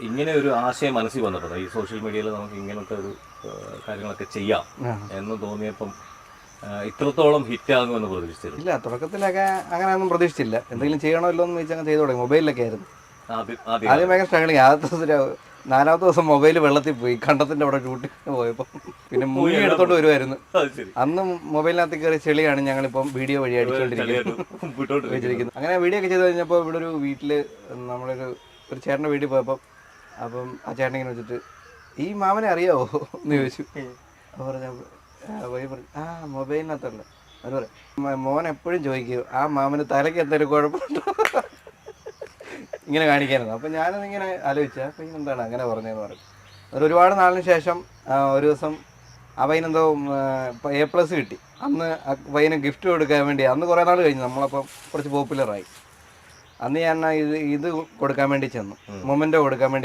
ഇങ്ങനെ ഒരു ആശയം മനസ്സിൽ വന്നപ്പോൾ ഈ സോഷ്യൽ മീഡിയയിൽ നമുക്ക് ഇങ്ങനത്തെ ഒരു കാര്യങ്ങളൊക്കെ ചെയ്യാം എന്ന് തോന്നിയപ്പം ഇത്രത്തോളം ഹിറ്റാകുമെന്ന് പ്രതീക്ഷിച്ചിരുന്നു. ഇല്ല, തുടക്കത്തിലൊക്കെ അങ്ങനെയൊന്നും പ്രതീക്ഷിച്ചില്ല. എന്തെങ്കിലും ചെയ്യണമല്ലോ എന്ന് വെച്ചാൽ ചെയ്തു തുടങ്ങി. മൊബൈലിലൊക്കെ ആയിരുന്നു ആദ്യം ഭയങ്കര സ്ട്രഗിളിങ്. ആദ്യത്തെ 4ാമത്തെ ദിവസം മൊബൈൽ വെള്ളത്തിൽ പോയി, കണ്ടത്തിന്റെ അവിടെ ഷൂട്ടിന് പോയപ്പോൾ പിന്നെ മൂവി എടുത്തോണ്ട് വരുമായിരുന്നു. അന്ന് മൊബൈലിനകത്ത് കയറി ചെളിയാണ് ഞങ്ങളിപ്പം വീഡിയോ വഴി അടിച്ചുകൊണ്ടിരിക്കുന്നത്. അങ്ങനെ വീഡിയോ ഒക്കെ ചെയ്ത് കഴിഞ്ഞപ്പോൾ ഇവിടെ ഒരു വീട്ടില് നമ്മളൊരു ചേട്ടൻ്റെ വീട്ടിൽ പോയപ്പോൾ അപ്പം ആ ചേട്ടൻ ഇങ്ങനെ വെച്ചിട്ട് ഈ മാമനെ അറിയാവോ എന്ന് ചോദിച്ചു. അപ്പോൾ പറഞ്ഞു ആ മൊബൈലിനകത്തുണ്ട്. അവർ പറയും മോൻ എപ്പോഴും ചോദിക്കും ആ മാമന് തലയ്ക്ക് എന്തെങ്കിലും കുഴപ്പമുണ്ടോ ഇങ്ങനെ കാണിക്കാനത്. അപ്പം ഞാനതിങ്ങനെ ആലോചിച്ചാൽ അപ്പം ഇതെന്താണ് അങ്ങനെ പറഞ്ഞതെന്ന് പറഞ്ഞു. അത് ഒരുപാട് നാളിന് ശേഷം ഒരു ദിവസം ആ പയ്യനെന്തോ A+ കിട്ടി. അന്ന് ആ പയ്യന് ഗിഫ്റ്റ് കൊടുക്കാൻ വേണ്ടി, അന്ന് കുറേ നാൾ കഴിഞ്ഞു നമ്മളപ്പം കുറച്ച് പോപ്പുലറായി. അന്ന് ഞാൻ ഇത് കൊടുക്കാൻ വേണ്ടി ചെന്നു, മൊമെൻ്റോ കൊടുക്കാൻ വേണ്ടി